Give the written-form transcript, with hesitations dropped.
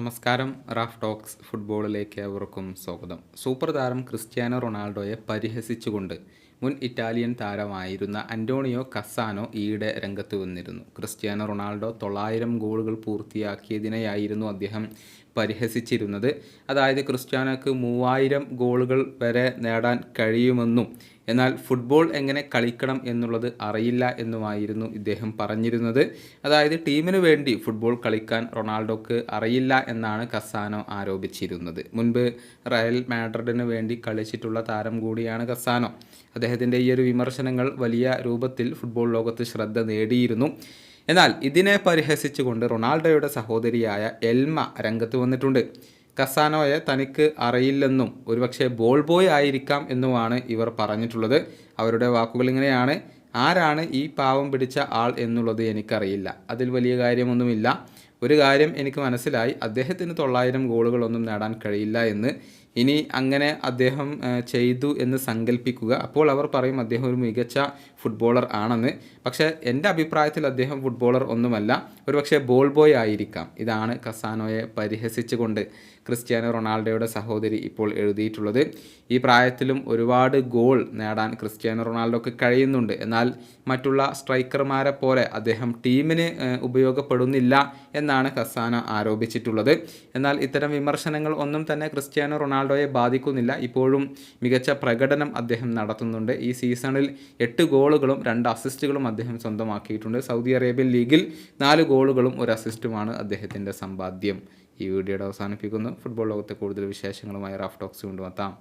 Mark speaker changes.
Speaker 1: നമസ്കാരം. Raf talks ഫുട്ബോളിലേക്ക് ഏവർക്കും സ്വാഗതം. സൂപ്പർ താരം ക്രിസ്ത്യാനോ റൊണാൾഡോയെ പരിഹസിച്ചുകൊണ്ട് മുൻ ഇറ്റാലിയൻ താരമായിരുന്ന അന്റോണിയോ കസാനോ ഈയിടെ രംഗത്ത് വന്നിരുന്നു. ക്രിസ്ത്യാനോ റൊണാൾഡോ 900 ഗോളുകൾ പൂർത്തിയാക്കിയതിനെയായിരുന്നു അദ്ദേഹം പരിഹസിച്ചിരുന്നത്. അതായത് ക്രിസ്ത്യാനോക്ക് 3000 ഗോളുകൾ വരെ നേടാൻ കഴിയുമെന്നും എന്നാൽ ഫുട്ബോൾ എങ്ങനെ കളിക്കണം എന്നുള്ളത് അറിയില്ല എന്നുമായിരുന്നു ഇദ്ദേഹം പറഞ്ഞിരുന്നത്. അതായത് ടീമിന് വേണ്ടി ഫുട്ബോൾ കളിക്കാൻ റൊണാൾഡോക്ക് അറിയില്ല എന്നാണ് കസാനോ ആരോപിച്ചിരുന്നത്. മുൻപ് റയൽ മാഡ്രിഡിന് വേണ്ടി കളിച്ചിട്ടുള്ള താരം കൂടിയാണ് കസാനോ. അദ്ദേഹത്തിൻ്റെ ഈ ഒരു വിമർശനങ്ങൾ വലിയ രൂപത്തിൽ ഫുട്ബോൾ ലോകത്ത് ശ്രദ്ധ നേടിയിരുന്നു. എന്നാൽ ഇതിനെ പരിഹസിച്ചുകൊണ്ട് റൊണാൾഡോയുടെ സഹോദരിയായ എൽമ രംഗത്ത് വന്നിട്ടുണ്ട്. കസാനോയെ തനിക്ക് അറിയില്ലെന്നും ഒരുപക്ഷെ ബോൾ ബോയ് ആയിരിക്കാം എന്നുമാണ് ഇവർ പറഞ്ഞിട്ടുള്ളത്. അവരുടെ വാക്കുകൾ ഇങ്ങനെയാണ്: ആരാണ് ഈ പാവം പിടിച്ച ആൾ എന്നുള്ളത് എനിക്കറിയില്ല. അതിൽ വലിയ കാര്യമൊന്നുമില്ല. ഒരു കാര്യം എനിക്ക് മനസ്സിലായി, അദ്ദേഹത്തിന് 900 ഗോളുകളൊന്നും നേടാൻ കഴിയില്ല എന്ന്. ഇനി അങ്ങനെ അദ്ദേഹം ചെയ്തു എന്ന് സങ്കല്പിക്കുക. അപ്പോൾ അവർ പറയും അദ്ദേഹം ഒരു മികച്ച ഫുട്ബോളർ ആണെന്ന്. പക്ഷേ എൻ്റെ അഭിപ്രായത്തിൽ അദ്ദേഹം ഫുട്ബോളർ ഒന്നുമല്ല, ഒരുപക്ഷെ ബോൾ ബോയ് ആയിരിക്കാം. ഇതാണ് കസാനോയെ പരിഹസിച്ചുകൊണ്ട് ക്രിസ്ത്യാനോ റൊണാൾഡോയുടെ സഹോദരി ഇപ്പോൾ എഴുതിയിട്ടുള്ളത്. ഈ പ്രായത്തിലും ഒരുപാട് ഗോൾ നേടാൻ ക്രിസ്ത്യാനോ റൊണാൾഡോക്ക് കഴിയുന്നുണ്ട്. എന്നാൽ മറ്റുള്ള സ്ട്രൈക്കർമാരെ പോലെ അദ്ദേഹം ടീമിന് ഉപയോഗപ്പെടുന്നില്ല എന്നാണ് കസാനോ ആരോപിച്ചിട്ടുള്ളത്. എന്നാൽ ഇത്തരം വിമർശനങ്ങൾ ഒന്നും തന്നെ ക്രിസ്ത്യാനോ റൊണാൾഡോയെ ബാധിക്കുന്നില്ല. ഇപ്പോഴും മികച്ച പ്രകടനം അദ്ദേഹം നടത്തുന്നുണ്ട്. ഈ സീസണിൽ 8 ഗോളുകളും 2 അസിസ്റ്റുകളും അദ്ദേഹം സ്വന്തമാക്കിയിട്ടുണ്ട്. സൗദി അറേബ്യൻ ലീഗിൽ 4 ഗോളുകളും 1 അസിസ്റ്റുമാണ് അദ്ദേഹത്തിൻ്റെ സമ്പാദ്യം. ഈ വീഡിയോയുടെ അവസാനിപ്പിക്കുന്നു. ഫുട്ബോൾ ലോകത്തെ കൂടുതൽ വിശേഷങ്ങളുമായി റാഫ് ടോക്സ് കൊണ്ടുവെത്താം.